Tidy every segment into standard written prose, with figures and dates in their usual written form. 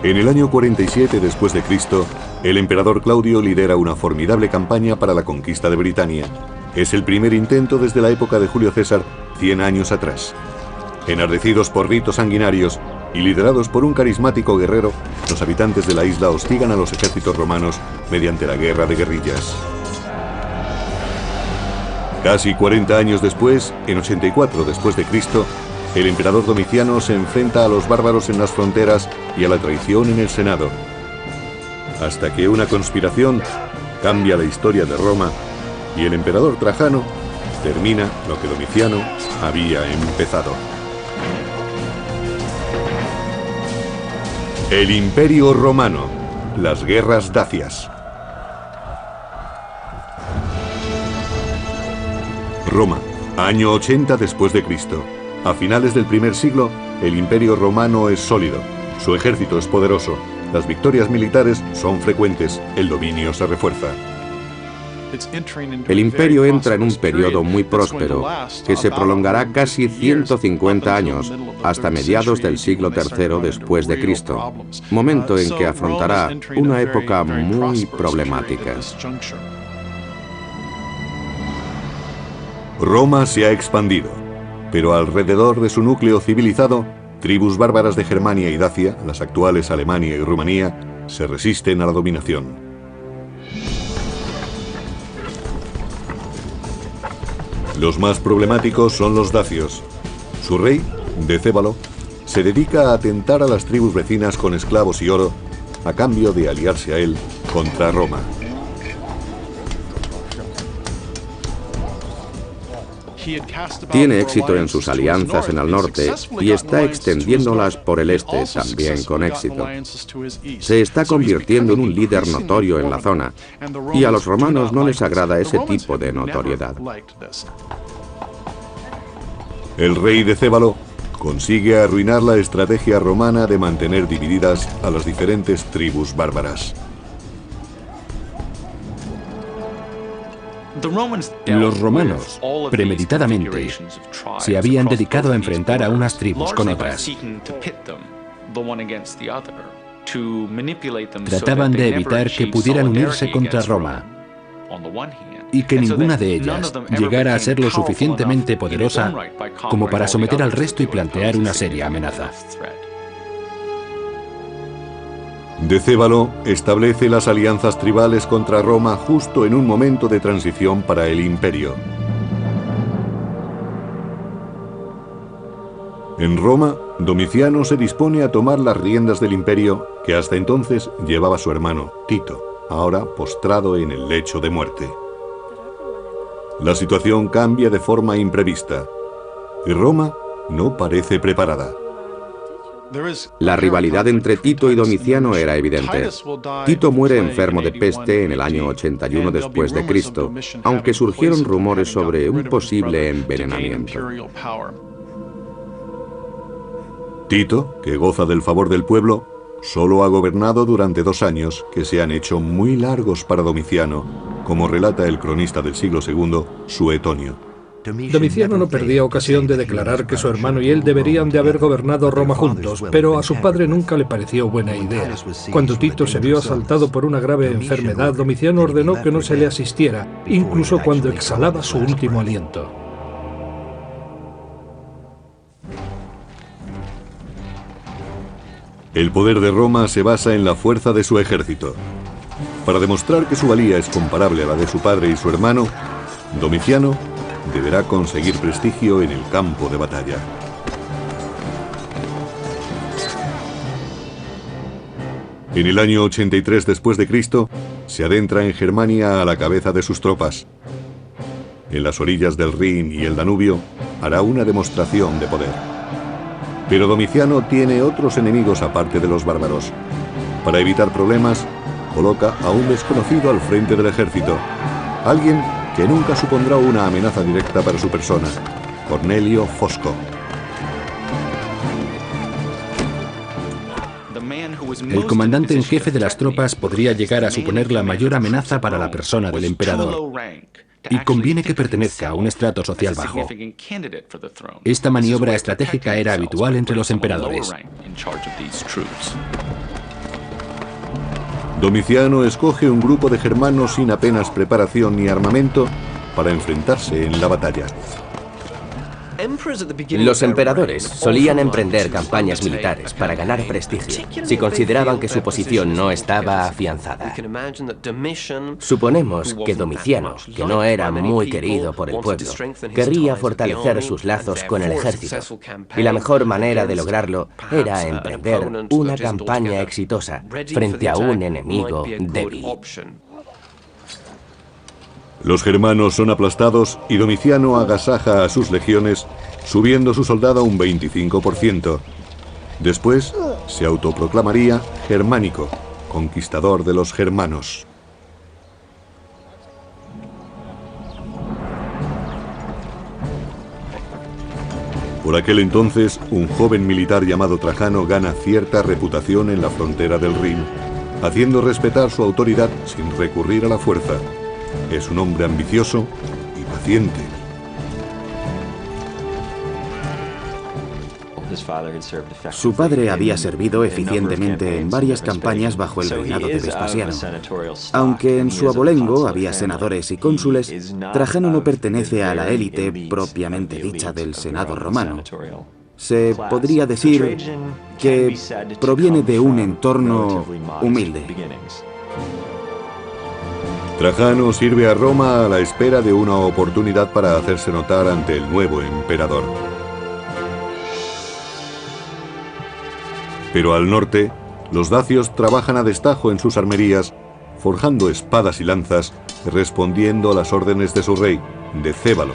En el año 47 después de Cristo, el emperador Claudio lidera una formidable campaña para la conquista de Britania. Es el primer intento desde la época de Julio César, 100 años atrás. Enardecidos por ritos sanguinarios y liderados por un carismático guerrero, los habitantes de la isla hostigan a los ejércitos romanos mediante la guerra de guerrillas. Casi 40 años después, en 84 después de Cristo, el emperador Domiciano se enfrenta a los bárbaros en las fronteras y a la traición en el Senado, hasta que una conspiración cambia la historia de Roma y el emperador Trajano termina lo que Domiciano había empezado. El Imperio Romano, las guerras dacias. Roma, año 80 después de Cristo. A finales del primer siglo, el Imperio Romano es sólido, su ejército es poderoso, las victorias militares son frecuentes, el dominio se refuerza. El imperio entra en un periodo muy próspero, que se prolongará casi 150 años, hasta mediados del siglo III después de Cristo, momento en que afrontará una época muy problemática. Roma se ha expandido, pero alrededor de su núcleo civilizado, tribus bárbaras de Germania y Dacia, las actuales Alemania y Rumanía, se resisten a la dominación. Los más problemáticos son los dacios. Su rey, Decébalo, se dedica a atentar a las tribus vecinas con esclavos y oro, a cambio de aliarse a él contra Roma. Tiene éxito en sus alianzas en el norte y está extendiéndolas por el este también con éxito. Se está convirtiendo en un líder notorio en la zona y a los romanos no les agrada ese tipo de notoriedad. El rey Decébalo consigue arruinar la estrategia romana de mantener divididas a las diferentes tribus bárbaras. Los romanos, premeditadamente, se habían dedicado a enfrentar a unas tribus con otras. Trataban de evitar que pudieran unirse contra Roma y que ninguna de ellas llegara a ser lo suficientemente poderosa como para someter al resto y plantear una seria amenaza. Decébalo establece las alianzas tribales contra Roma justo en un momento de transición para el imperio. En Roma, Domiciano se dispone a tomar las riendas del imperio que hasta entonces llevaba su hermano, Tito, ahora postrado en el lecho de muerte. La situación cambia de forma imprevista y Roma no parece preparada. La rivalidad entre Tito y Domiciano era evidente. Tito muere enfermo de peste en el año 81 después de Cristo, aunque surgieron rumores sobre un posible envenenamiento. Tito, que goza del favor del pueblo, solo ha gobernado durante 2 años que se han hecho muy largos para Domiciano, como relata el cronista del siglo II, Suetonio. Domiciano no perdía ocasión de declarar que su hermano y él deberían de haber gobernado Roma juntos, pero a su padre nunca le pareció buena idea. Cuando Tito se vio asaltado por una grave enfermedad, Domiciano ordenó que no se le asistiera, incluso cuando exhalaba su último aliento. El poder de Roma se basa en la fuerza de su ejército. Para demostrar que su valía es comparable a la de su padre y su hermano, Domiciano deberá conseguir prestigio en el campo de batalla. En el año 83 después de Cristo, se adentra en Germania a la cabeza de sus tropas. En las orillas del Rin y el Danubio, hará una demostración de poder. Pero Domiciano tiene otros enemigos aparte de los bárbaros. Para evitar problemas, coloca a un desconocido al frente del ejército, alguien que nunca supondrá una amenaza directa para su persona, Cornelio Fosco. El comandante en jefe de las tropas podría llegar a suponer la mayor amenaza para la persona del emperador, y conviene que pertenezca a un estrato social bajo. Esta maniobra estratégica era habitual entre los emperadores. Domiciano escoge un grupo de germanos sin apenas preparación ni armamento para enfrentarse en la batalla. Los emperadores solían emprender campañas militares para ganar prestigio, si consideraban que su posición no estaba afianzada. Suponemos que Domiciano, que no era muy querido por el pueblo, querría fortalecer sus lazos con el ejército, y la mejor manera de lograrlo era emprender una campaña exitosa frente a un enemigo débil. Los germanos son aplastados y Domiciano agasaja a sus legiones, subiendo su soldado un 25%. Después se autoproclamaría germánico, conquistador de los germanos. Por aquel entonces, un joven militar llamado Trajano gana cierta reputación en la frontera del Rin, haciendo respetar su autoridad sin recurrir a la fuerza. Es un hombre ambicioso y paciente. Su padre había servido eficientemente en varias campañas bajo el reinado de Vespasiano. Aunque en su abolengo había senadores y cónsules, Trajano no pertenece a la élite propiamente dicha del Senado romano. Se podría decir que proviene de un entorno humilde. Trajano sirve a Roma a la espera de una oportunidad para hacerse notar ante el nuevo emperador. Pero al norte, los dacios trabajan a destajo en sus armerías, forjando espadas y lanzas, respondiendo a las órdenes de su rey, Decébalo.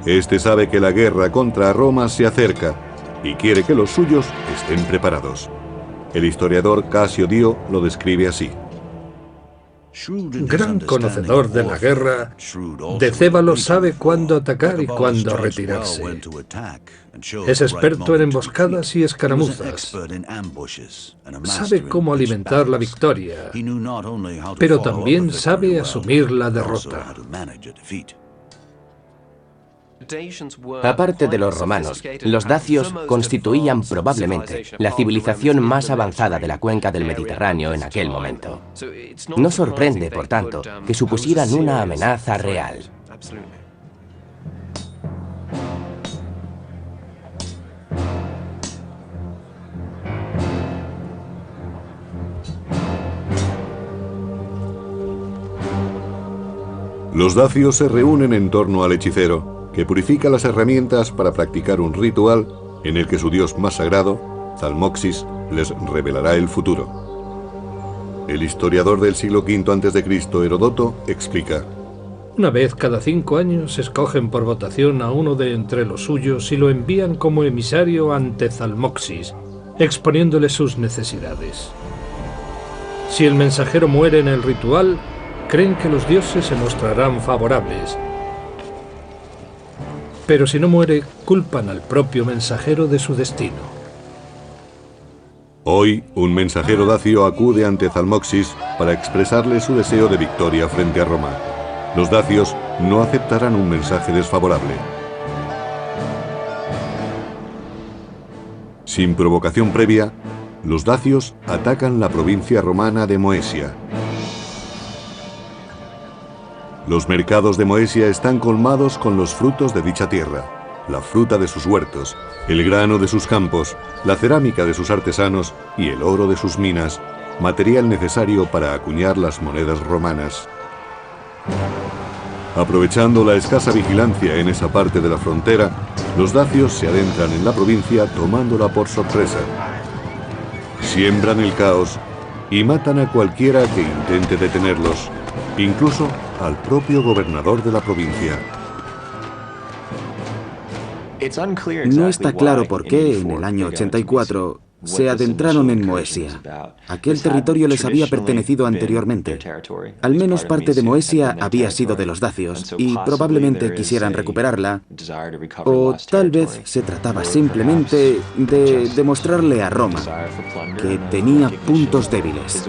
Este sabe que la guerra contra Roma se acerca y quiere que los suyos estén preparados. El historiador Casio Dio lo describe así. Gran conocedor de la guerra, Decébalo sabe cuándo atacar y cuándo retirarse. Es experto en emboscadas y escaramuzas. Sabe cómo alimentar la victoria, pero también sabe asumir la derrota. Aparte de los romanos, los dacios constituían probablemente la civilización más avanzada de la cuenca del Mediterráneo en aquel momento. No sorprende, por tanto, que supusieran una amenaza real. Los dacios se reúnen en torno al hechicero, que purifica las herramientas para practicar un ritual en el que su dios más sagrado, Zalmoxis, les revelará el futuro. El historiador del siglo V a.C., Heródoto, explica: una vez cada 5 años escogen por votación a uno de entre los suyos y lo envían como emisario ante Zalmoxis, exponiéndole sus necesidades. Si el mensajero muere en el ritual, creen que los dioses se mostrarán favorables. Pero si no muere, culpan al propio mensajero de su destino. Hoy, un mensajero dacio acude ante Zalmoxis para expresarle su deseo de victoria frente a Roma. Los dacios no aceptarán un mensaje desfavorable. Sin provocación previa, los dacios atacan la provincia romana de Moesia. Los mercados de Moesia están colmados con los frutos de dicha tierra, la fruta de sus huertos, el grano de sus campos, la cerámica de sus artesanos y el oro de sus minas, material necesario para acuñar las monedas romanas. Aprovechando la escasa vigilancia en esa parte de la frontera, los dacios se adentran en la provincia tomándola por sorpresa. Siembran el caos y matan a cualquiera que intente detenerlos, incluso al propio gobernador de la provincia. No está claro por qué en el año 84 se adentraron en Moesia. Aquel territorio les había pertenecido anteriormente. Al menos parte de Moesia había sido de los dacios y probablemente quisieran recuperarla, o tal vez se trataba simplemente de demostrarle a Roma que tenía puntos débiles.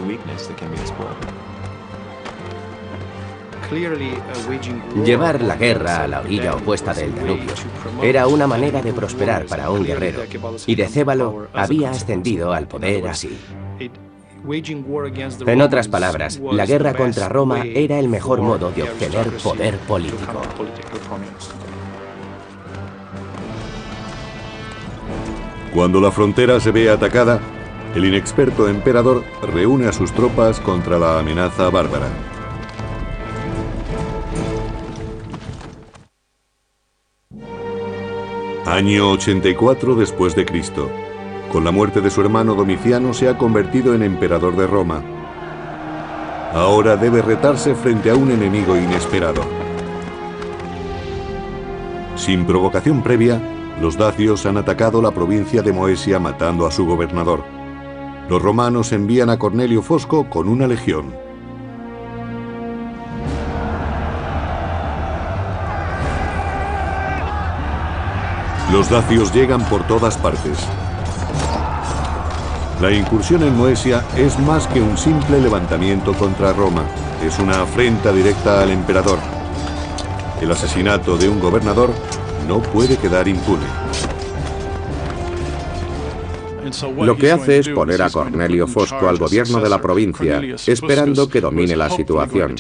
Llevar la guerra a la orilla opuesta del Danubio era una manera de prosperar para un guerrero, y Decébalo había ascendido al poder así. En otras palabras, la guerra contra Roma era el mejor modo de obtener poder político. Cuando la frontera se ve atacada, el inexperto emperador reúne a sus tropas contra la amenaza bárbara. Año 84 después de Cristo. Con la muerte de su hermano Domiciano se ha convertido en emperador de Roma. Ahora debe retarse frente a un enemigo inesperado. Sin provocación previa, los dacios han atacado la provincia de Moesia matando a su gobernador. Los romanos envían a Cornelio Fosco con una legión. Los dacios llegan por todas partes. La incursión en Moesia es más que un simple levantamiento contra Roma. Es una afrenta directa al emperador. El asesinato de un gobernador no puede quedar impune. Lo que hace es poner a Cornelio Fosco al gobierno de la provincia, esperando que domine la situación.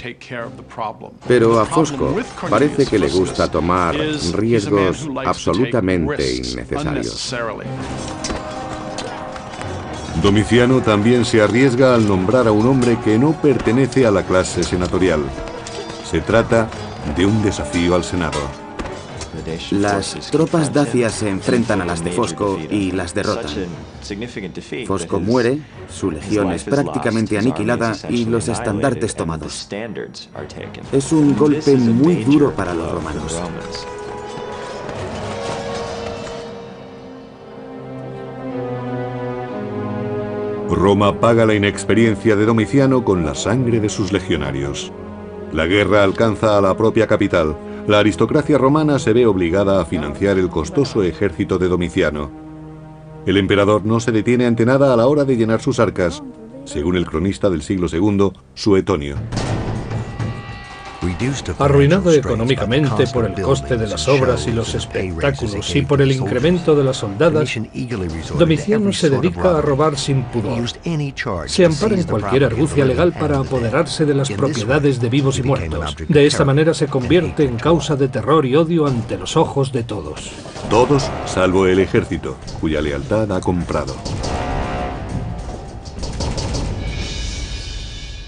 Pero a Fosco parece que le gusta tomar riesgos absolutamente innecesarios. Domiciano también se arriesga al nombrar a un hombre que no pertenece a la clase senatorial. Se trata de un desafío al Senado. Las tropas dacias se enfrentan a las de Fosco y las derrotan. Fosco muere, su legión es prácticamente aniquilada y los estandartes tomados. Es un golpe muy duro para los romanos. Roma paga la inexperiencia de Domiciano con la sangre de sus legionarios. La guerra alcanza a la propia capital. La aristocracia romana se ve obligada a financiar el costoso ejército de Domiciano. El emperador no se detiene ante nada a la hora de llenar sus arcas, según el cronista del siglo II, Suetonio. Arruinado económicamente por el coste de las obras y los espectáculos y por el incremento de las soldadas, Domiciano se dedica a robar sin pudor. Se ampara en cualquier argucia legal para apoderarse de las propiedades de vivos y muertos. De esta manera se convierte en causa de terror y odio ante los ojos de todos. Todos salvo el ejército, cuya lealtad ha comprado.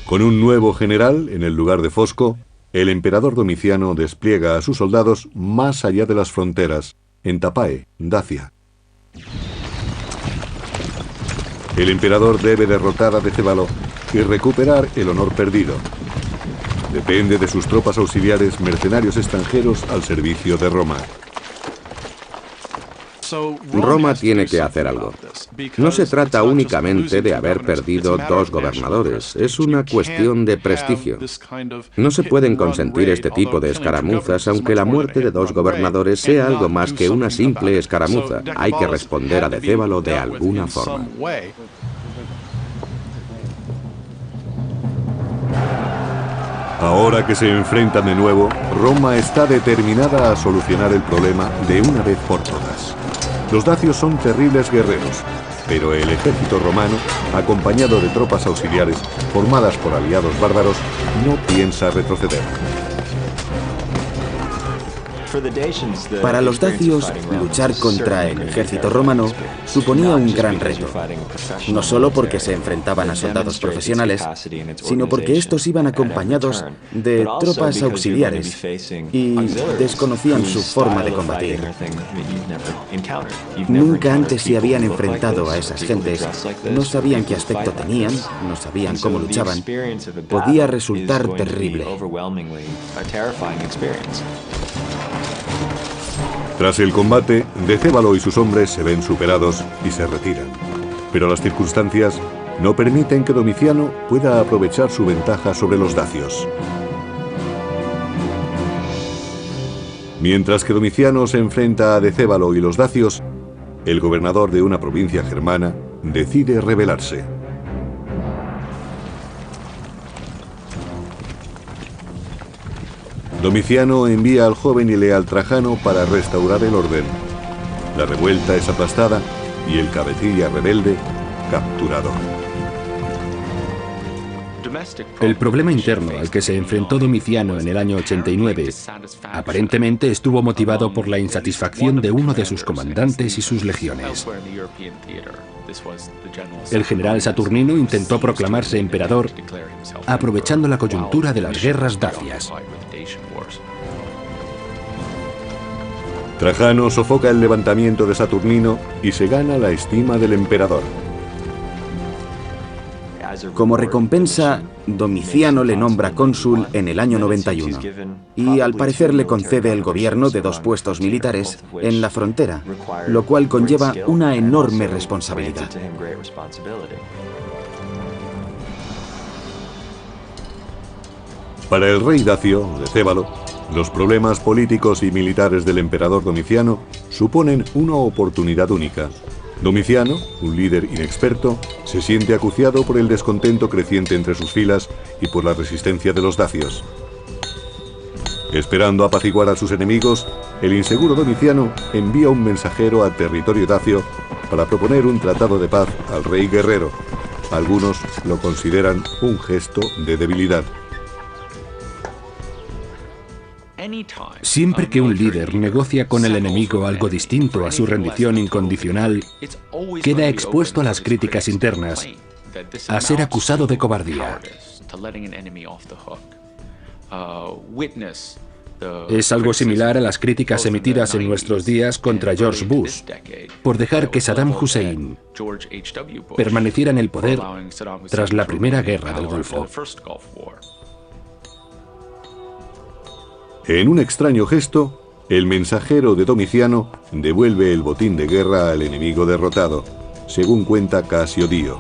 Con un nuevo general en el lugar de Fosco, el emperador Domiciano despliega a sus soldados más allá de las fronteras, en Tapae, Dacia. El emperador debe derrotar a Decébalo y recuperar el honor perdido. Depende de sus tropas auxiliares, mercenarios extranjeros al servicio de Roma. Roma tiene que hacer algo. No se trata únicamente de haber perdido 2 gobernadores, es una cuestión de prestigio. No se pueden consentir este tipo de escaramuzas, aunque la muerte de 2 gobernadores sea algo más que una simple escaramuza. Hay que responder a Decébalo de alguna forma. Ahora que se enfrentan de nuevo, Roma está determinada a solucionar el problema de una vez por todas. Los dacios son terribles guerreros, pero el ejército romano, acompañado de tropas auxiliares formadas por aliados bárbaros, no piensa retroceder. Para los dacios, luchar contra el ejército romano suponía un gran reto, no solo porque se enfrentaban a soldados profesionales, sino porque estos iban acompañados de tropas auxiliares y desconocían su forma de combatir. Nunca antes se habían enfrentado a esas gentes, no sabían qué aspecto tenían, no sabían cómo luchaban. Podía resultar terrible. Tras el combate, Decébalo y sus hombres se ven superados y se retiran. Pero las circunstancias no permiten que Domiciano pueda aprovechar su ventaja sobre los dacios. Mientras que Domiciano se enfrenta a Decébalo y los dacios, el gobernador de una provincia germana decide rebelarse. Domiciano envía al joven y leal Trajano para restaurar el orden. La revuelta es aplastada y el cabecilla rebelde capturado. El problema interno al que se enfrentó Domiciano en el año 89 aparentemente estuvo motivado por la insatisfacción de uno de sus comandantes y sus legiones. El general Saturnino intentó proclamarse emperador aprovechando la coyuntura de las guerras dacias. Trajano sofoca el levantamiento de Saturnino y se gana la estima del emperador. Como recompensa, Domiciano le nombra cónsul en el año 91 y al parecer le concede el gobierno de 2 puestos militares en la frontera, lo cual conlleva una enorme responsabilidad. Para el rey dacio, Decébalo, los problemas políticos y militares del emperador Domiciano suponen una oportunidad única. Domiciano, un líder inexperto, se siente acuciado por el descontento creciente entre sus filas y por la resistencia de los dacios. Esperando apaciguar a sus enemigos, el inseguro Domiciano envía un mensajero a territorio dacio para proponer un tratado de paz al rey guerrero. Algunos lo consideran un gesto de debilidad. Siempre que un líder negocia con el enemigo algo distinto a su rendición incondicional, queda expuesto a las críticas internas, a ser acusado de cobardía. Es algo similar a las críticas emitidas en nuestros días contra George Bush por dejar que Saddam Hussein permaneciera en el poder tras la Primera Guerra del Golfo. En un extraño gesto, el mensajero de Domiciano devuelve el botín de guerra al enemigo derrotado, según cuenta Casio Dio.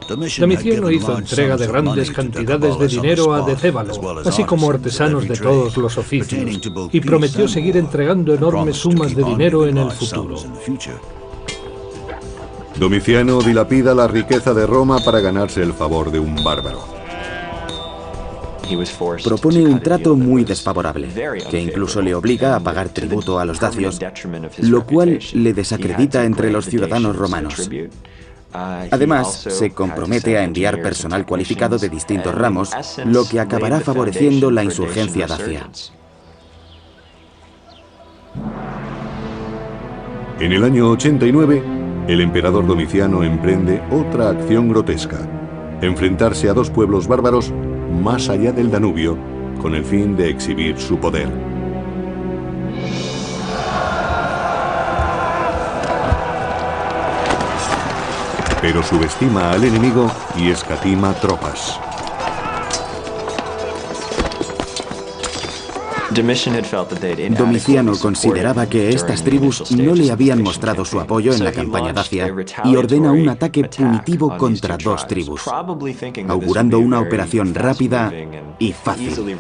Domiciano hizo entrega de grandes cantidades de dinero a Decébalo, así como artesanos de todos los oficios, y prometió seguir entregando enormes sumas de dinero en el futuro. Domiciano dilapida la riqueza de Roma para ganarse el favor de un bárbaro. Propone un trato muy desfavorable, que incluso le obliga a pagar tributo a los dacios, lo cual le desacredita entre los ciudadanos romanos. Además, se compromete a enviar personal cualificado de distintos ramos, lo que acabará favoreciendo la insurgencia dacia. En el año 89, el emperador Domiciano emprende otra acción grotesca: enfrentarse a 2 pueblos bárbaros más allá del Danubio, con el fin de exhibir su poder. Pero subestima al enemigo y escatima tropas. Domiciano consideraba que estas tribus no le habían mostrado su apoyo en la campaña dacia y ordena un ataque punitivo contra 2 tribus, augurando una operación rápida y fácil.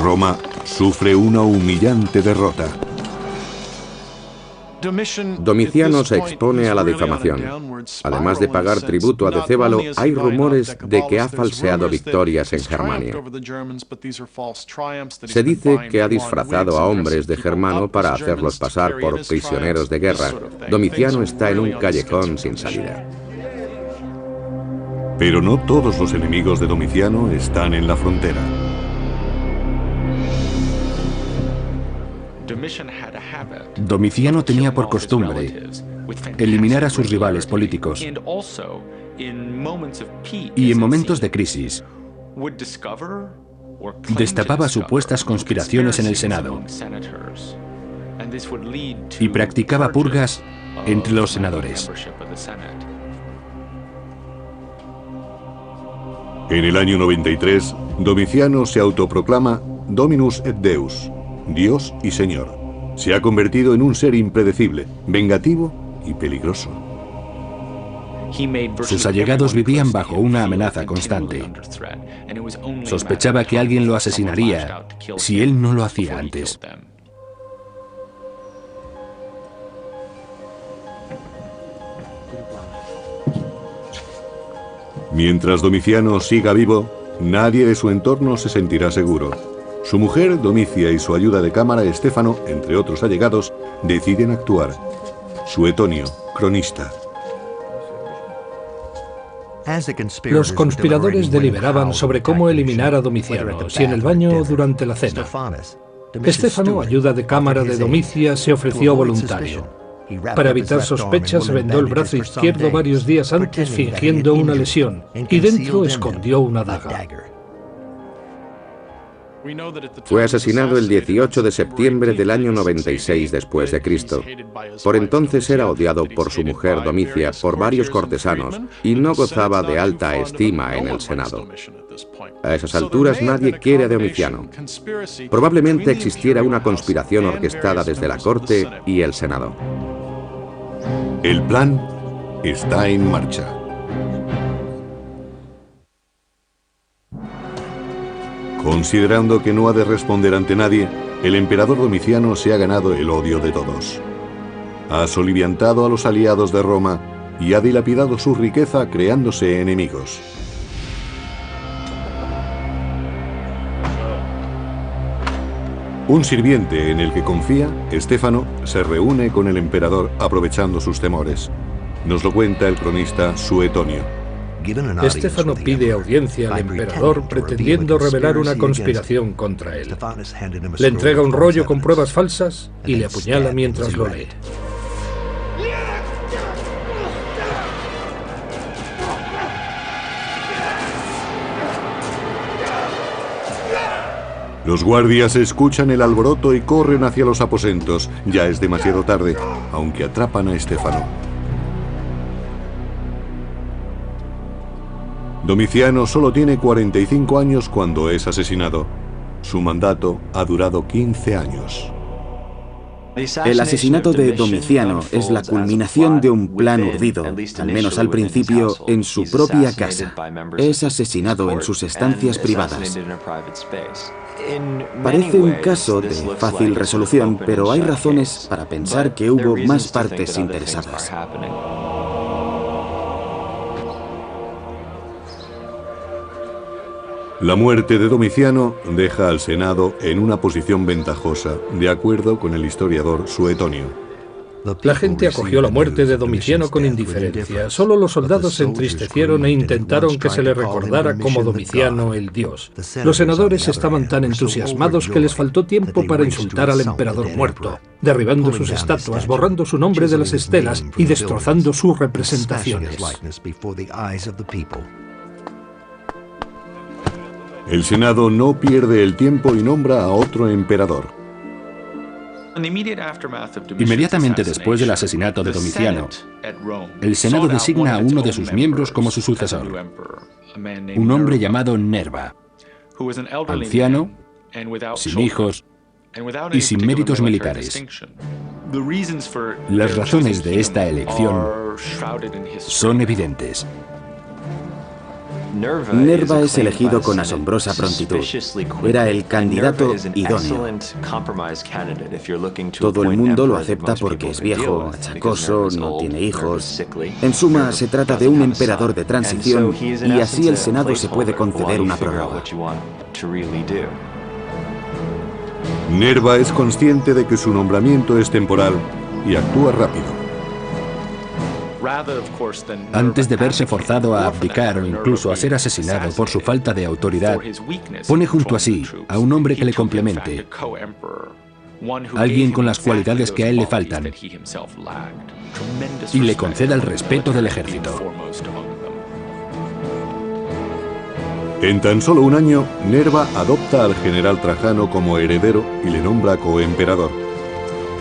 Roma sufre una humillante derrota. Domiciano se expone a la difamación. Además de pagar tributo a Decébalo, hay rumores de que ha falseado victorias en Germania. Se dice que ha disfrazado a hombres de Germano para hacerlos pasar por prisioneros de guerra. Domiciano está en un callejón sin salida. Pero no todos los enemigos de Domiciano están en la frontera. Domiciano tenía por costumbre eliminar a sus rivales políticos y en momentos de crisis destapaba supuestas conspiraciones en el Senado y practicaba purgas entre los senadores. En el año 93, Domiciano se autoproclama Dominus et Deus, Dios y Señor. Se ha convertido en un ser impredecible, vengativo y peligroso. Sus allegados vivían bajo una amenaza constante. Sospechaba que alguien lo asesinaría si él no lo hacía antes. Mientras Domiciano siga vivo, nadie de su entorno se sentirá seguro. Su mujer, Domicia, y su ayuda de cámara, Estéfano, entre otros allegados, deciden actuar. Suetonio, cronista. Los conspiradores deliberaban sobre cómo eliminar a Domiciano, si en el baño o durante la cena. Estéfano, ayuda de cámara de Domicia, se ofreció voluntario. Para evitar sospechas, se vendó el brazo izquierdo varios días antes fingiendo una lesión y dentro escondió una daga. Fue asesinado el 18 de septiembre del año 96 después de Cristo. Por entonces era odiado por su mujer Domicia, por varios cortesanos, y no gozaba de alta estima en el Senado. A esas alturas nadie quiere a Domiciano. Probablemente existiera una conspiración orquestada desde la corte y el Senado. El plan está en marcha. Considerando que no ha de responder ante nadie, el emperador Domiciano se ha ganado el odio de todos. Ha soliviantado a los aliados de Roma y ha dilapidado su riqueza creándose enemigos. Un sirviente en el que confía, Estéfano, se reúne con el emperador aprovechando sus temores. Nos lo cuenta el cronista Suetonio. Estéfano pide audiencia al emperador pretendiendo revelar una conspiración contra él. Le entrega un rollo con pruebas falsas y le apuñala mientras lo lee. Los guardias escuchan el alboroto y corren hacia los aposentos. Ya es demasiado tarde, aunque atrapan a Estéfano. Domiciano solo tiene 45 años cuando es asesinado. Su mandato ha durado 15 años. El asesinato de Domiciano es la culminación de un plan urdido, al menos al principio, en su propia casa. Es asesinado en sus estancias privadas. Parece un caso de fácil resolución, pero hay razones para pensar que hubo más partes interesadas. La muerte de Domiciano deja al Senado en una posición ventajosa, de acuerdo con el historiador Suetonio. La gente acogió la muerte de Domiciano con indiferencia. Solo los soldados se entristecieron e intentaron que se le recordara como Domiciano el dios. Los senadores estaban tan entusiasmados que les faltó tiempo para insultar al emperador muerto, derribando sus estatuas, borrando su nombre de las estelas y destrozando sus representaciones. El Senado no pierde el tiempo y nombra a otro emperador. Inmediatamente después del asesinato de Domiciano, el Senado designa a uno de sus miembros como su sucesor, un hombre llamado Nerva, anciano, sin hijos y sin méritos militares. Las razones de esta elección son evidentes. Nerva es elegido con asombrosa prontitud. Era el candidato idóneo. Todo el mundo lo acepta porque es viejo, achacoso, no tiene hijos. En suma, se trata de un emperador de transición y así el Senado se puede conceder una prórroga. Nerva es consciente de que su nombramiento es temporal y actúa rápido. Antes de verse forzado a abdicar o incluso a ser asesinado por su falta de autoridad, pone junto a sí a un hombre que le complemente, alguien con las cualidades que a él le faltan, y le conceda el respeto del ejército. En tan solo un año, Nerva adopta al general Trajano como heredero y le nombra coemperador.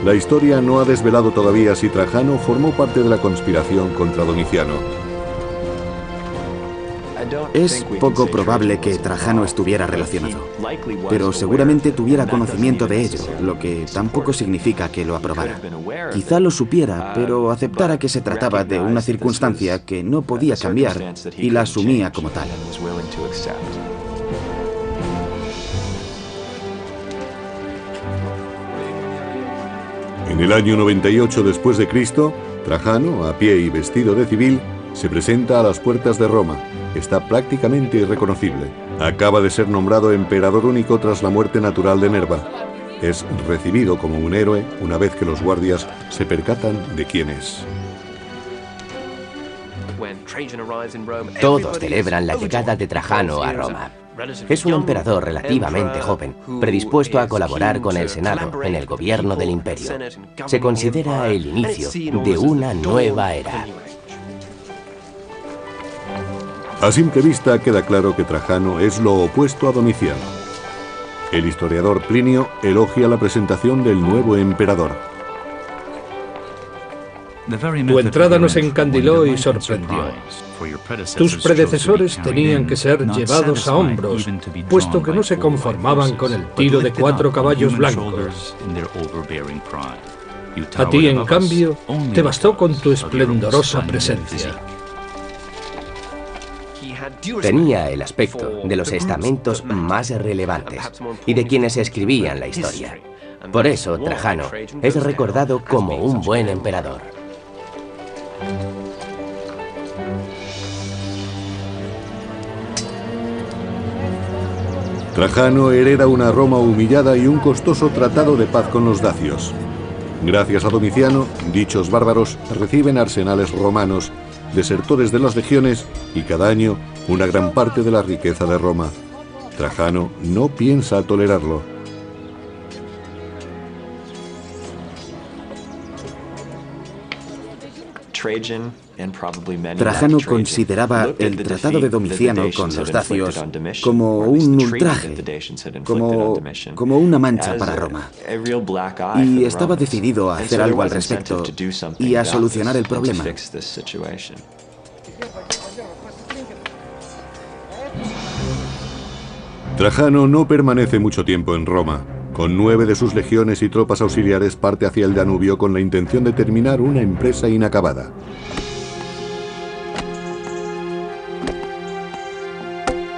La historia no ha desvelado todavía si Trajano formó parte de la conspiración contra Domiciano. Es poco probable que Trajano estuviera relacionado, pero seguramente tuviera conocimiento de ello, lo que tampoco significa que lo aprobara. Quizá lo supiera, pero aceptara que se trataba de una circunstancia que no podía cambiar y la asumía como tal. En el año 98 después de Cristo, Trajano, a pie y vestido de civil, se presenta a las puertas de Roma. Está prácticamente irreconocible. Acaba de ser nombrado emperador único tras la muerte natural de Nerva. Es recibido como un héroe una vez que los guardias se percatan de quién es. Todos celebran la llegada de Trajano a Roma. Es un emperador relativamente joven, predispuesto a colaborar con el Senado en el gobierno del imperio. Se considera el inicio de una nueva era. A simple vista queda claro que Trajano es lo opuesto a Domiciano. El historiador Plinio elogia la presentación del nuevo emperador. Tu entrada nos encandiló y sorprendió. Tus predecesores tenían que ser llevados a hombros, puesto que no se conformaban con el tiro de 4 caballos blancos. A ti, en cambio, te bastó con tu esplendorosa presencia. Tenía el aspecto de los estamentos más relevantes y de quienes escribían la historia. Por eso, Trajano es recordado como un buen emperador. Trajano hereda una Roma humillada y un costoso tratado de paz con los dacios. Gracias a Domiciano, dichos bárbaros reciben arsenales romanos, desertores de las legiones y cada año una gran parte de la riqueza de Roma. Trajano no piensa tolerarlo. Trajano consideraba el tratado de Domiciano con los dacios como un ultraje, como una mancha para Roma. Y estaba decidido a hacer algo al respecto y a solucionar el problema. Trajano no permanece mucho tiempo en Roma. Con 9 de sus legiones y tropas auxiliares parte hacia el Danubio con la intención de terminar una empresa inacabada.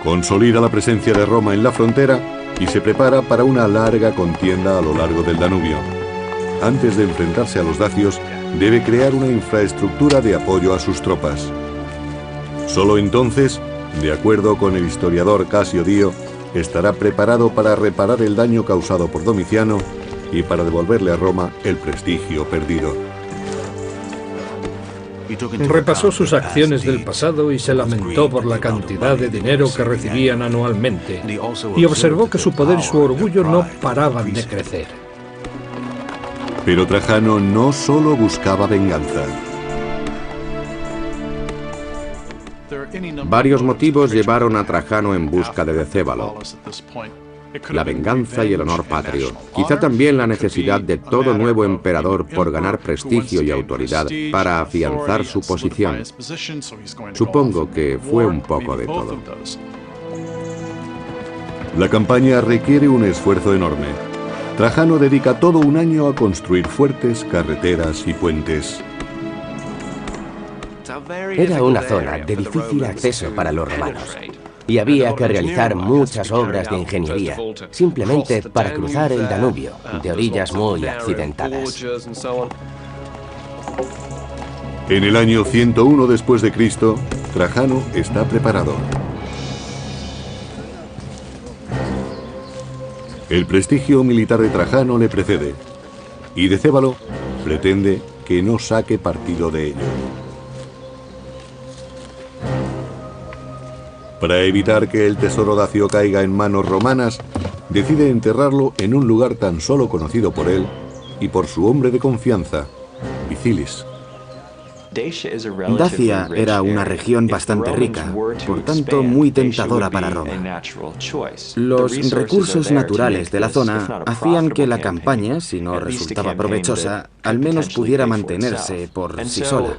Consolida la presencia de Roma en la frontera y se prepara para una larga contienda a lo largo del Danubio. Antes de enfrentarse a los dacios, debe crear una infraestructura de apoyo a sus tropas. Solo entonces, de acuerdo con el historiador Casio Dio, estará preparado para reparar el daño causado por Domiciano y para devolverle a Roma el prestigio perdido. Repasó sus acciones del pasado y se lamentó por la cantidad de dinero que recibían anualmente, y observó que su poder y su orgullo no paraban de crecer. Pero Trajano no solo buscaba venganza. Varios motivos llevaron a Trajano en busca de Decébalo: la venganza y el honor patrio, quizá también la necesidad de todo nuevo emperador por ganar prestigio y autoridad para afianzar su posición. Supongo que fue un poco de todo. La campaña requiere un esfuerzo enorme. Trajano dedica todo un año a construir fuertes, carreteras y puentes. Era una zona de difícil acceso para los romanos, y había que realizar muchas obras de ingeniería, simplemente para cruzar el Danubio, de orillas muy accidentadas. En el año 101 después de Cristo, Trajano está preparado. El prestigio militar de Trajano le precede, y Decébalo pretende que no saque partido de ello. Para evitar que el tesoro dacio caiga en manos romanas, decide enterrarlo en un lugar tan solo conocido por él y por su hombre de confianza, Vicilis. Dacia era una región bastante rica, por tanto muy tentadora para Roma. Los recursos naturales de la zona hacían que la campaña, si no resultaba provechosa, al menos pudiera mantenerse por sí sola.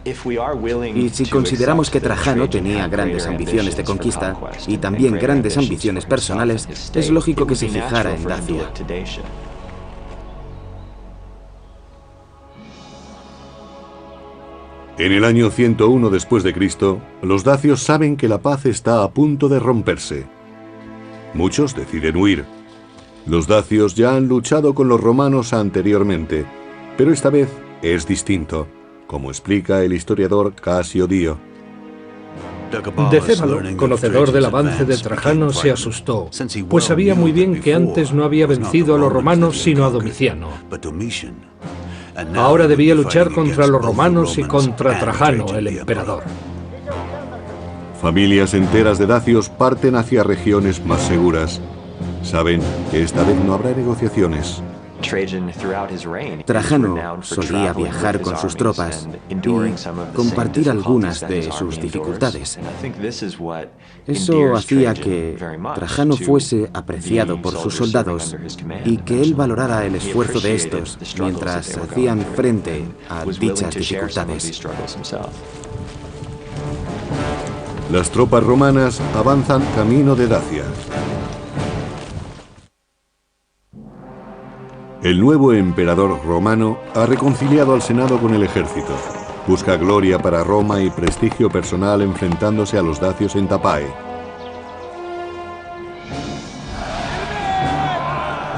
Y si consideramos que Trajano tenía grandes ambiciones de conquista y también grandes ambiciones personales, es lógico que se fijara en Dacia. En el año 101 después de Cristo, los dacios saben que la paz está a punto de romperse. Muchos deciden huir. Los dacios ya han luchado con los romanos anteriormente, pero esta vez es distinto, como explica el historiador Casio Dio. Decébalo, conocedor del avance de Trajano, se asustó, pues sabía muy bien que antes no había vencido a los romanos sino a Domiciano. Ahora debía luchar contra los romanos y contra Trajano, el emperador. Familias enteras de dacios parten hacia regiones más seguras. Saben que esta vez no habrá negociaciones. Trajano solía viajar con sus tropas y compartir algunas de sus dificultades. Eso hacía que Trajano fuese apreciado por sus soldados y que él valorara el esfuerzo de estos mientras hacían frente a dichas dificultades. Las tropas romanas avanzan camino de Dacia. El nuevo emperador romano ha reconciliado al Senado con el ejército. Busca gloria para Roma y prestigio personal enfrentándose a los dacios en Tapae.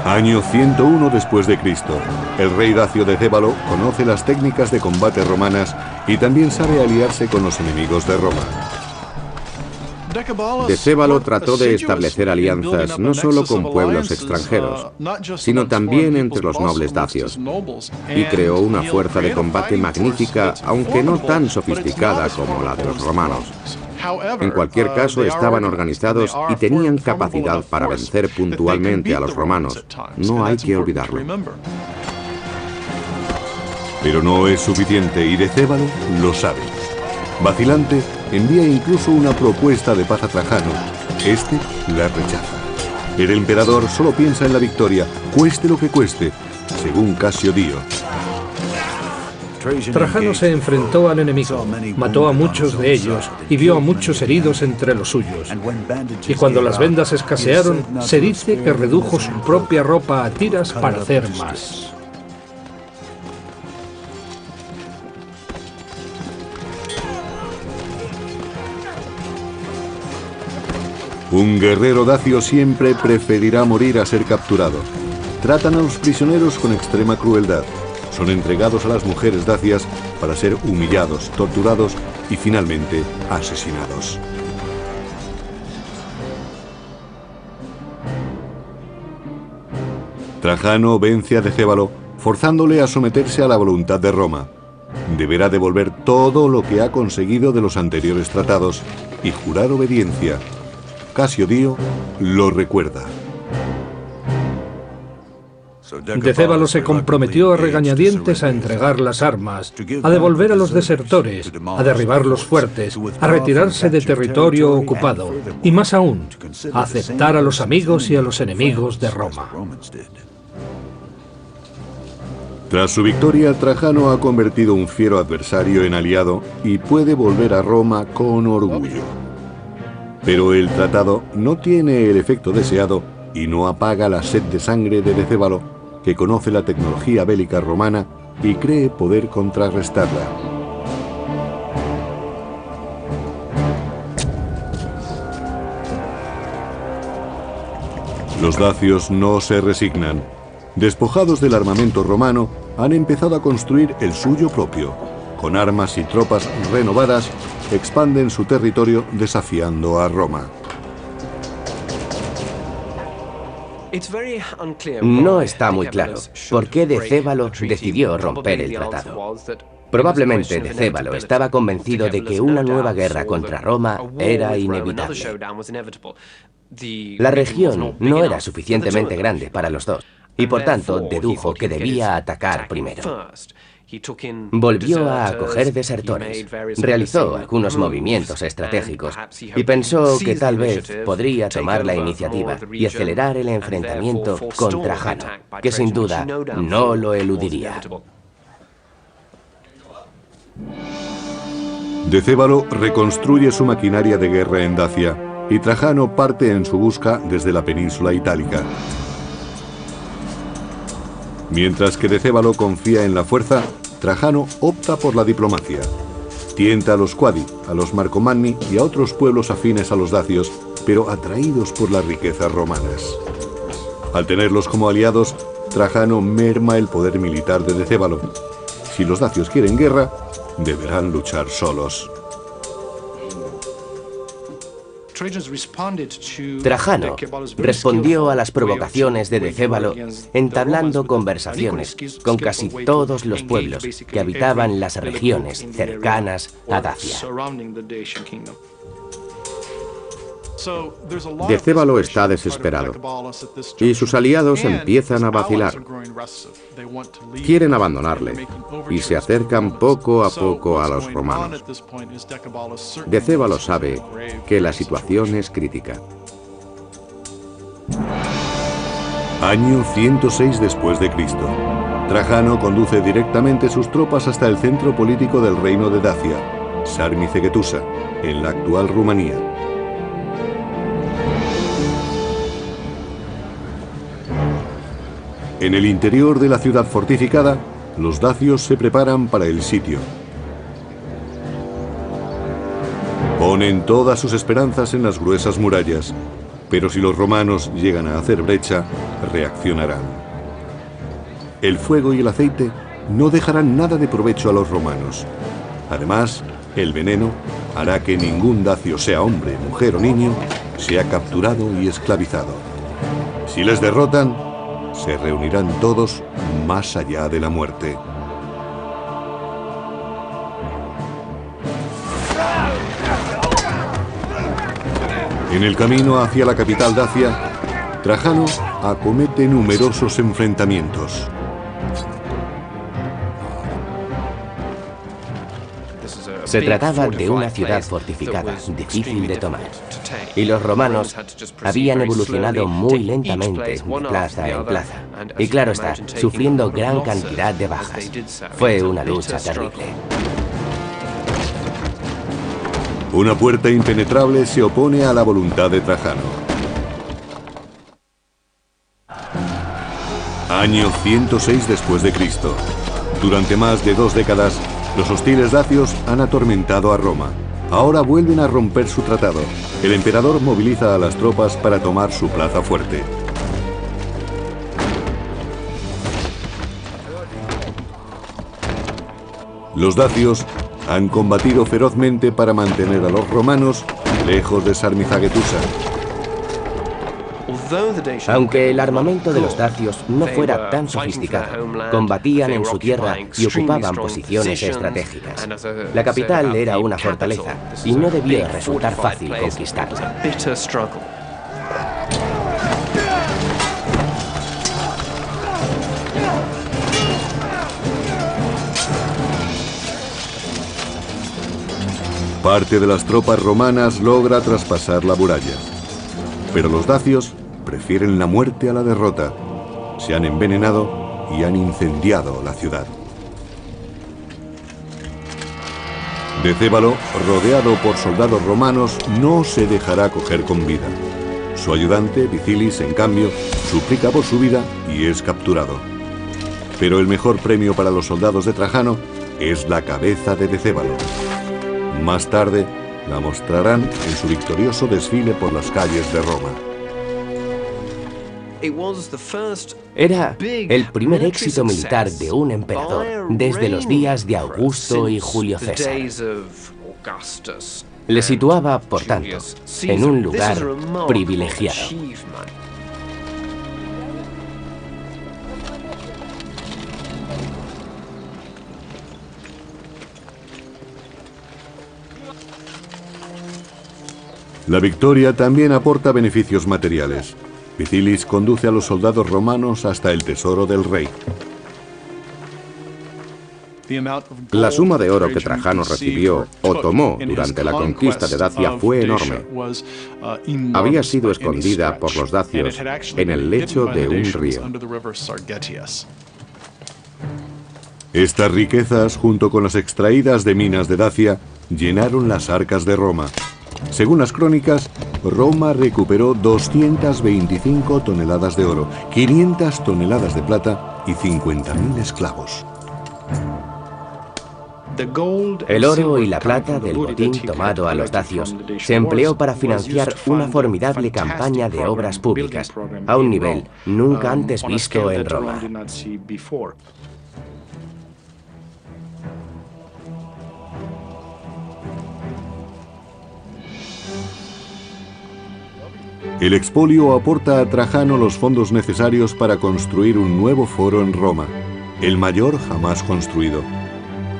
Año 101 después de Cristo. El rey dacio Decébalo conoce las técnicas de combate romanas y también sabe aliarse con los enemigos de Roma. Decébalo trató de establecer alianzas no solo con pueblos extranjeros, sino también entre los nobles dacios, y creó una fuerza de combate magnífica, aunque no tan sofisticada como la de los romanos. En cualquier caso, estaban organizados y tenían capacidad para vencer puntualmente a los romanos. No hay que olvidarlo. Pero no es suficiente y Decébalo lo sabe. Vacilante, envía incluso una propuesta de paz a Trajano. Este la rechaza. El emperador solo piensa en la victoria, cueste lo que cueste, según Casio Dio. Trajano se enfrentó al enemigo, mató a muchos de ellos y vio a muchos heridos entre los suyos. Y cuando las vendas escasearon, se dice que redujo su propia ropa a tiras para hacer más. Un guerrero dacio siempre preferirá morir a ser capturado. Tratan a los prisioneros con extrema crueldad. Son entregados a las mujeres dacias para ser humillados, torturados y finalmente asesinados. Trajano vence a Decébalo, forzándole a someterse a la voluntad de Roma. Deberá devolver todo lo que ha conseguido de los anteriores tratados y jurar obediencia. Casio Dio lo recuerda. Decébalo se comprometió a regañadientes a entregar las armas, a devolver a los desertores, a derribar los fuertes, a retirarse de territorio ocupado y más aún, a aceptar a los amigos y a los enemigos de Roma. Tras su victoria, Trajano ha convertido un fiero adversario en aliado y puede volver a Roma con orgullo. Pero el tratado no tiene el efecto deseado y no apaga la sed de sangre de Decébalo, que conoce la tecnología bélica romana y cree poder contrarrestarla. Los dacios no se resignan. Despojados del armamento romano, han empezado a construir el suyo propio. Con armas y tropas renovadas, expanden su territorio desafiando a Roma. No está muy claro por qué Decébalo decidió romper el tratado. Probablemente Decébalo estaba convencido de que una nueva guerra contra Roma era inevitable. La región no era suficientemente grande para los dos, y por tanto dedujo que debía atacar primero. Volvió a acoger desertores, realizó algunos movimientos estratégicos y pensó que tal vez podría tomar la iniciativa y acelerar el enfrentamiento con Trajano, que sin duda no lo eludiría. Decébalo reconstruye su maquinaria de guerra en Dacia y Trajano parte en su busca desde la península itálica. Mientras que Decébalo confía en la fuerza, Trajano opta por la diplomacia. Tienta a los Quadi, a los Marcomanni y a otros pueblos afines a los dacios, pero atraídos por las riquezas romanas. Al tenerlos como aliados, Trajano merma el poder militar de Decébalo. Si los dacios quieren guerra, deberán luchar solos. Trajano respondió a las provocaciones de Decébalo entablando conversaciones con casi todos los pueblos que habitaban las regiones cercanas a Dacia. Decébalo está desesperado y sus aliados empiezan a vacilar. Quieren abandonarle y se acercan poco a poco a los romanos. Decébalo sabe que la situación es crítica. Año 106 después de Cristo. Trajano conduce directamente sus tropas hasta el centro político del reino de Dacia, Sarmizegetusa, en la actual Rumanía. En el interior de la ciudad fortificada, los dacios se preparan para el sitio. Ponen todas sus esperanzas en las gruesas murallas, pero si los romanos llegan a hacer brecha, reaccionarán. El fuego y el aceite no dejarán nada de provecho a los romanos. Además, el veneno hará que ningún dacio, sea hombre, mujer o niño, sea capturado y esclavizado. Si les derrotan, se reunirán todos más allá de la muerte. En el camino hacia la capital dacia, Trajano acomete numerosos enfrentamientos. Se trataba de una ciudad fortificada, difícil de tomar. Y los romanos habían evolucionado muy lentamente de plaza en plaza. Y claro está, sufriendo gran cantidad de bajas. Fue una lucha terrible. Una puerta impenetrable se opone a la voluntad de Trajano. Año 106 después de Cristo. Durante más de 2 décadas, los hostiles dacios han atormentado a Roma. Ahora vuelven a romper su tratado. El emperador moviliza a las tropas para tomar su plaza fuerte. Los dacios han combatido ferozmente para mantener a los romanos lejos de Sarmizagetusa. Aunque el armamento de los dacios no fuera tan sofisticado, combatían en su tierra y ocupaban posiciones estratégicas. La capital era una fortaleza y no debía resultar fácil conquistarla. Parte de las tropas romanas logra traspasar la muralla, pero los dacios prefieren la muerte a la derrota. Se han envenenado y han incendiado la ciudad. Decébalo, rodeado por soldados romanos, no se dejará coger con vida. Su ayudante, Vicilis, en cambio, suplica por su vida y es capturado. Pero el mejor premio para los soldados de Trajano es la cabeza de Decébalo. Más tarde, la mostrarán en su victorioso desfile por las calles de Roma. Era el primer éxito militar de un emperador desde los días de Augusto y Julio César. Le situaba, por tanto, en un lugar privilegiado. La victoria también aporta beneficios materiales. Vicilis conduce a los soldados romanos hasta el tesoro del rey. La suma de oro que Trajano recibió o tomó durante la conquista de Dacia fue enorme. Había sido escondida por los dacios en el lecho de un río. Estas riquezas, junto con las extraídas de minas de Dacia, llenaron las arcas de Roma. Según las crónicas, Roma recuperó 225 toneladas de oro, 500 toneladas de plata y 50.000 esclavos. El oro y la plata del botín tomado a los dacios se empleó para financiar una formidable campaña de obras públicas, a un nivel nunca antes visto en Roma. El expolio aporta a Trajano los fondos necesarios para construir un nuevo foro en Roma, el mayor jamás construido.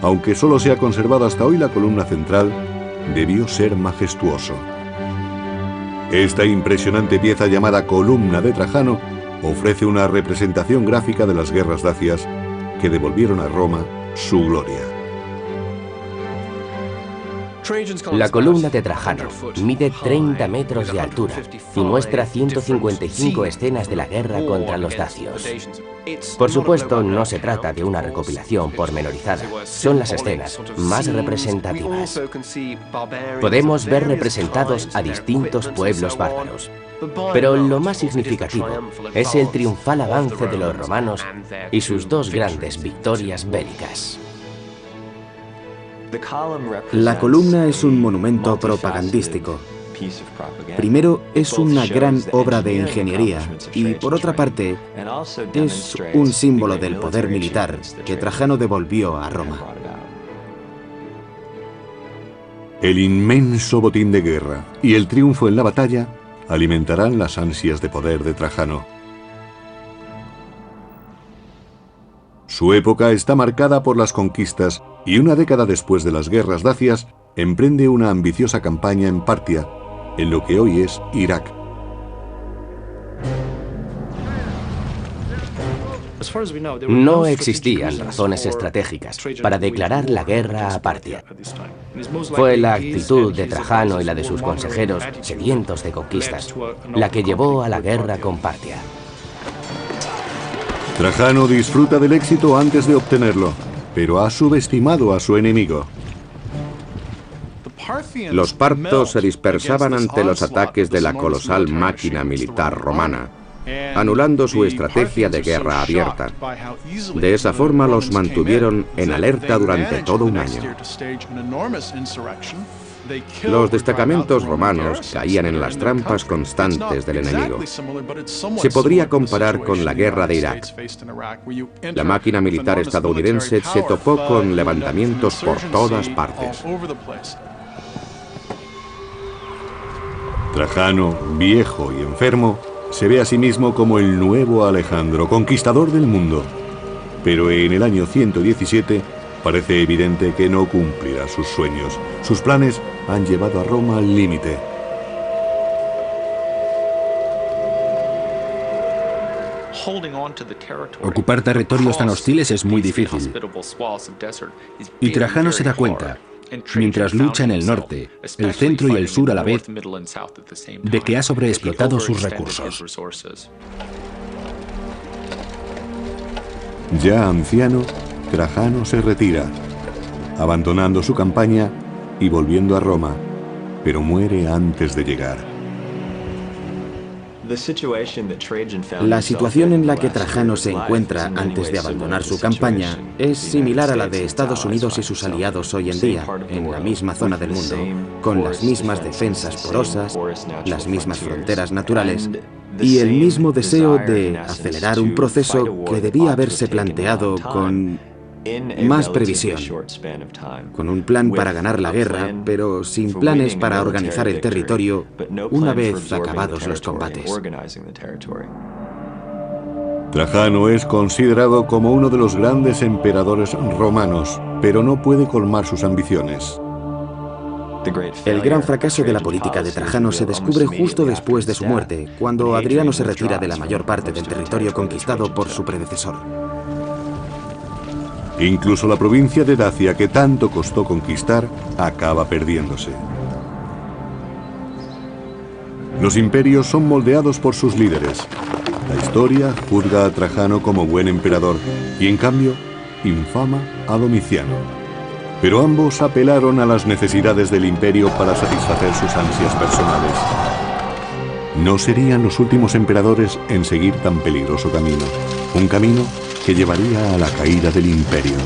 Aunque solo se ha conservado hasta hoy la columna central, debió ser majestuoso. Esta impresionante pieza llamada Columna de Trajano ofrece una representación gráfica de las guerras dacias que devolvieron a Roma su gloria. La columna de Trajano mide 30 metros de altura y muestra 155 escenas de la guerra contra los dacios. Por supuesto, no se trata de una recopilación pormenorizada, son las escenas más representativas. Podemos ver representados a distintos pueblos bárbaros, pero lo más significativo es el triunfal avance de los romanos y sus dos grandes victorias bélicas. La columna es un monumento propagandístico. Primero, es una gran obra de ingeniería y, por otra parte, es un símbolo del poder militar que Trajano devolvió a Roma. El inmenso botín de guerra y el triunfo en la batalla alimentarán las ansias de poder de Trajano. Su época está marcada por las conquistas y una década después de las guerras dacias emprende una ambiciosa campaña en Partia, en lo que hoy es Irak. No existían razones estratégicas para declarar la guerra a Partia. Fue la actitud de Trajano y la de sus consejeros, sedientos de conquistas, la que llevó a la guerra con Partia. Trajano disfruta del éxito antes de obtenerlo, pero ha subestimado a su enemigo. Los partos se dispersaban ante los ataques de la colosal máquina militar romana, anulando su estrategia de guerra abierta. De esa forma los mantuvieron en alerta durante todo un año. Los destacamentos romanos caían en las trampas constantes del enemigo. Se podría comparar con la guerra de Irak. La máquina militar estadounidense se topó con levantamientos por todas partes. Trajano, viejo y enfermo, se ve a sí mismo como el nuevo Alejandro, conquistador del mundo. Pero en el año 117 parece evidente que no cumplirá sus sueños. Sus planes han llevado a Roma al límite. Ocupar territorios tan hostiles es muy difícil. Y Trajano se da cuenta, mientras lucha en el norte, el centro y el sur a la vez, de que ha sobreexplotado sus recursos. Ya anciano, Trajano se retira, abandonando su campaña y volviendo a Roma, pero muere antes de llegar. La situación en la que Trajano se encuentra antes de abandonar su campaña es similar a la de Estados Unidos y sus aliados hoy en día, en la misma zona del mundo, con las mismas defensas porosas, las mismas fronteras naturales y el mismo deseo de acelerar un proceso que debía haberse planteado con más previsión, con un plan para ganar la guerra, pero sin planes para organizar el territorio una vez acabados los combates. Trajano es considerado como uno de los grandes emperadores romanos, pero no puede colmar sus ambiciones. El gran fracaso de la política de Trajano se descubre justo después de su muerte, cuando Adriano se retira de la mayor parte del territorio conquistado por su predecesor. Incluso la provincia de Dacia, que tanto costó conquistar, acaba perdiéndose. Los imperios son moldeados por sus líderes. La historia juzga a Trajano como buen emperador y, en cambio, infama a Domiciano. Pero ambos apelaron a las necesidades del imperio para satisfacer sus ansias personales. No serían los últimos emperadores en seguir tan peligroso camino, un camino que llevaría a la caída del imperio.